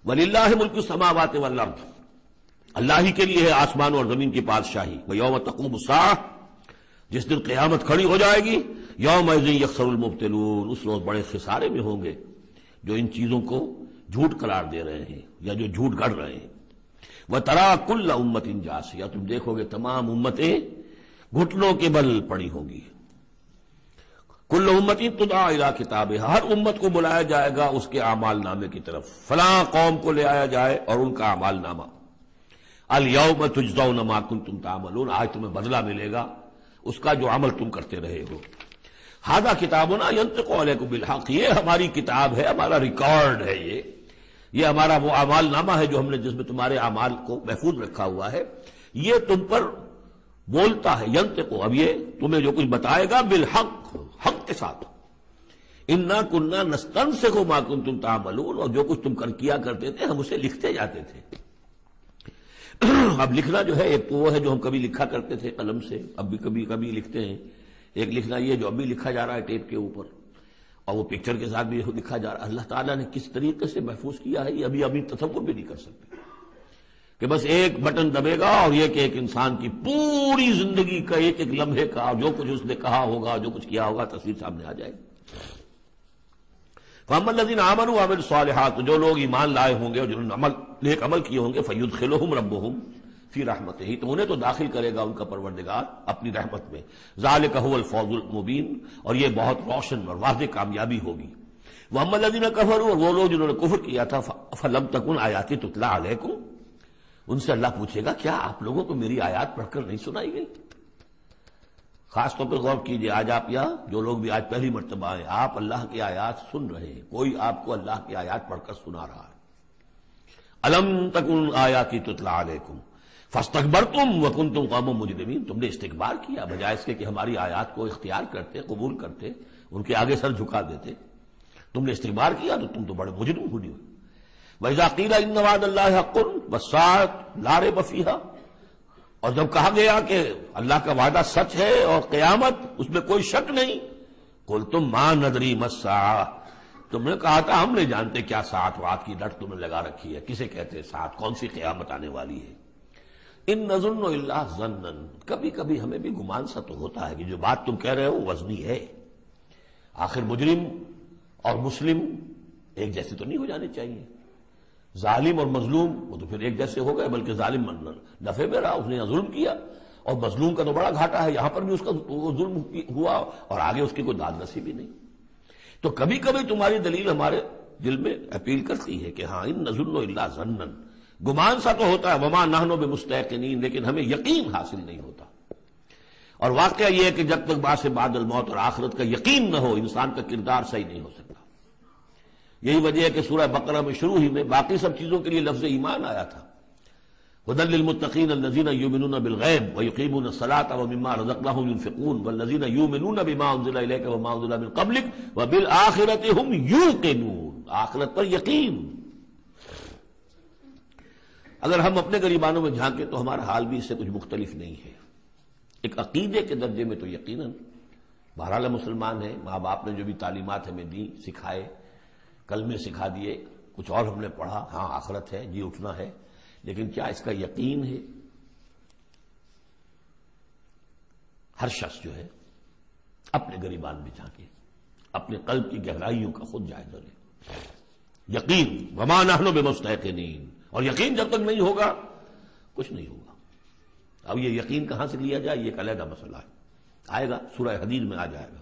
وَلِلَّهِ مُلْكُ السَّمَاوَاتِ وَالْأَرْضِ، اللہ ہی کے لیے ہے آسمان اور زمین کی بادشاہی. وَيَوْمَ تَقُومُ السَّاعَةُ، جس دن قیامت کھڑی ہو جائے گی. يَوْمَئِذٍ يَخْسَرُ الْمُبْطِلُونَ، اس روز بڑے خسارے میں ہوں گے جو ان چیزوں کو جھوٹ قرار دے رہے ہیں یا جو جھوٹ گڑھ رہے ہیں. وَتَرَىٰ كُلَّ أُمَّةٍ جَاثِيَةٍ، تم دیکھو گے تمام امتیں گھٹنوں کے بل پڑی ہوں گی. کل امت تدعا الی کتابہا، ہر امت کو بلایا جائے گا اس کے اعمال نامے کی طرف. فلاں قوم کو لے آیا جائے اور ان کا اعمال نامہ. الیوم تجزون ما کنتم تعملون، آج تمہیں بدلہ ملے گا اس کا جو عمل تم کرتے رہے ہو. ھذا کتابنا ینطق علیکم بالحق، یہ ہماری کتاب ہے، ہمارا ریکارڈ ہے، یہ ہمارا وہ اعمال نامہ ہے جو ہم نے جس میں تمہارے اعمال کو محفوظ رکھا ہوا ہے. یہ تم پر بولتا ہے. ینطق، اب یہ تمہیں جو کچھ بتائے گا بالحق، حق کے ساتھ. انا کننا نستنسخ ما کنتم تعملون، اور جو کچھ تم کیا کرتے تھے ہم اسے لکھتے جاتے تھے. اب لکھنا جو ہے ایک تو وہ ہے جو ہم کبھی لکھا کرتے تھے قلم سے، اب بھی کبھی لکھتے ہیں. ایک لکھنا یہ جو اب بھی لکھا جا رہا ہے ٹیپ کے اوپر، اور وہ پکچر کے ساتھ بھی لکھا جا رہا ہے. اللہ تعالیٰ نے کس طریقے سے محفوظ کیا ہے یہ ابھی تصور بھی نہیں کر سکتے کہ بس ایک بٹن دبے گا اور یہ کہ ایک انسان کی پوری زندگی کا ایک ایک لمحے کا جو کچھ اس نے کہا ہوگا، جو کچھ کیا ہوگا، تصویر سامنے آ جائے گی. فَأَمَّا الَّذِينَ آمَنُوا وَعَمِلُوا الصَّالِحَاتِ، جو لوگ ایمان لائے ہوں گے اور جنہوں نے نیک عمل کیے ہوں گے، فَيُدْخِلُهُمْ رَبُّهُمْ فِي رَحْمَتِهِ، تو انہیں تو داخل کرے گا ان کا پروردگار اپنی رحمت میں. ذَلِكَ هُوَ الْفَوْزُ الْمُبِينُ، اور یہ بہت روشن اور واضح کامیابی ہوگی. وَأَمَّا الَّذِينَ كَفَرُوا، اور وہ لوگ جنہوں نے کفر کیا تھا، فَلَمْ تَكُنْ آيَاتِي تُتْلَىٰ عَلَيْكُمْ، ان سے اللہ پوچھے گا کیا آپ لوگوں کو میری آیات پڑھ کر نہیں سنائی گئی؟ خاص طور پہ غور کیجئے، آج آپ یہاں جو لوگ بھی آج پہلی مرتبہ آئے، آپ اللہ کی آیات سن رہے ہیں، کوئی آپ کو اللہ کی آیات پڑھ کر سنا رہا ہے. الم تکن آیاتی تتلی علیکم فاستکبرتم وکنتم قوما مجرمین، تم نے استکبار کیا بجائے اس کے کہ ہماری آیات کو اختیار کرتے، قبول کرتے، ان کے آگے سر جھکا دیتے. تم نے استکبار کیا تو تم تو بڑے مجرم ہوئے. وَإِذَا قِيلَ إِنَّ وَعْدَ اللَّهِ حَقٌّ وَالسَّاعَةُ لَا رَيْبَ فِيهَا، اور جب کہا گیا کہ اللہ کا وعدہ سچ ہے اور قیامت اس میں کوئی شک نہیں، قُلْتُم مَا نَدْرِي مَا السَّاعَةُ، تم نے کہا تھا ہم نہیں جانتے کیا ساعت وعد کی لٹ تم نے لگا رکھی ہے، کسے کہتے ہیں ساعت، کون سی قیامت آنے والی ہے. إِن نَظُنُّ إِلَّا ظَنًّا، کبھی کبھی ہمیں بھی گمان سا تو ہوتا ہے کہ جو بات تم کہہ رہے ہو وزنی ہے. آخر مجرم اور مسلم ایک جیسے تو نہیں ہو جانے چاہیے. ظالم اور مظلوم وہ تو پھر ایک جیسے ہو گئے، بلکہ ظالم نفع میں رہا، اس نے ظلم کیا، اور مظلوم کا تو بڑا گھاٹا ہے، یہاں پر بھی اس کا ظلم ہوا اور آگے اس کی کوئی داد نصیبی نہیں. تو کبھی کبھی تمہاری دلیل ہمارے دل میں اپیل کرتی ہے کہ ہاں ان نظن الا ظنا، گمان سا تو ہوتا ہے، وما نحن بمستيقنين، لیکن ہمیں یقین حاصل نہیں ہوتا. اور واقعہ یہ ہے کہ جب تک بعث بعد الموت اور آخرت کا یقین نہ ہو انسان کا کردار صحیح نہیں ہو سکتا. یہی وجہ ہے کہ سورہ بقرہ میں شروع ہی میں باقی سب چیزوں کے لیے لفظ ایمان آیا تھا. هدى للمتقين الذين يؤمنون بالغيب ويقيمون الصلاة ومما رزقناهم ينفقون والذين يؤمنون بما أنزل إليك وما أنزل من قبلك وبالآخرة هم يوقنون، آخرت پر یقین. اگر ہم اپنے غریبانوں میں جھانکیں تو ہمارا حال بھی اس سے کچھ مختلف نہیں ہے. ایک عقیدے کے درجے میں تو یقیناً بہرحال مسلمان ہیں، ماں باپ نے جو بھی تعلیمات ہمیں دی، سکھائے، کلمے سکھا دیے، کچھ اور ہم نے پڑھا، ہاں آخرت ہے، جی اٹھنا ہے، لیکن کیا اس کا یقین ہے؟ ہر شخص جو ہے اپنے غریبان میں جھانکے، اپنے قلب کی گہرائیوں کا خود جائزہ لے. یقین، وما نحن بمستيقنين، اور یقین جب تک نہیں ہوگا کچھ نہیں ہوگا. اب یہ یقین کہاں سے لیا جائے یہ ایک علیحدہ مسئلہ ہے، آئے گا سورہ حدید میں آ جائے گا.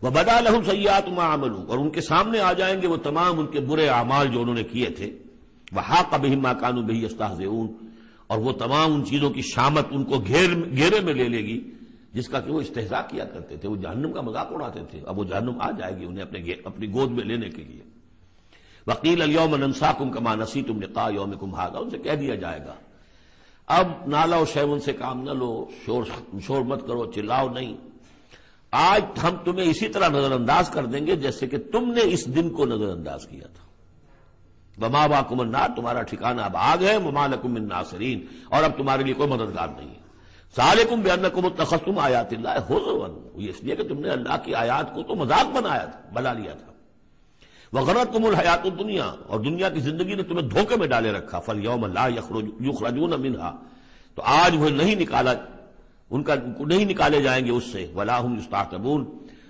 وَبَدَا لَهُمْ سَيِّئَاتُ مَا عَمَلُوا، اور ان کے سامنے آ جائیں گے وہ تمام ان کے برے اعمال جو انہوں نے کیے تھے. وَحَاقَ بِهِم مَا كَانُوا بِهِ يَسْتَهْزِئُونَ، اور وہ تمام ان چیزوں کی شامت ان کو گھیرے میں لے لے گی جس کا کہ وہ استہزاء کیا کرتے تھے، وہ جہنم کا مذاق اڑاتے تھے. اب وہ جہنم آ جائے گی انہیں اپنی گود میں لینے کے لیے. وَقِيلَ الْيَوْمَ نَنْسَاكُمْ كَمَا نَسِيتُمْ لِقَاءَ يَوْمِكُمْ هَٰذَا، ان سے کہہ دیا جائے گا اب نالا و شیون سے کام نہ لو، شور مت کرو، چلاؤ نہیں، آج ہم تمہیں اسی طرح نظر انداز کر دیں گے جیسے کہ تم نے اس دن کو نظر انداز کیا تھا. وَمَأْوَاكُمُ النَّارُ، تمہارا ٹھکانہ اب آگ ہے. وَمَا لَكُم مِّن نَاصِرِينَ، اور اب تمہارے لیے کوئی مددگار نہیں ہے. ذَلِكُمْ بِأَنَّكُمْ اتَّخَذْتُمْ آيَاتِ اللَّهِ هُزُوًا، یہ اس لیے کہ تم نے اللہ کی آیات کو تو مذاق بنا لیا تھا. وغرتکم الحیات الدنیا، اور دنیا کی زندگی نے تمہیں دھوکے میں ڈالے رکھا، فالیوم لا یخرجون منہا، تو آج وہ نہیں نکالے جائیں گے اس سے، ولا ہم یستعتبون،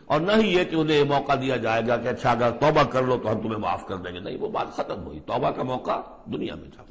اور نہ ہی یہ کہ انہیں یہ موقع دیا جائے گا کہ اچھا اگر توبہ کر لو تو ہم تمہیں معاف کر دیں گے، نہیں، وہ بات ختم ہوئی، توبہ کا موقع دنیا میں تھا۔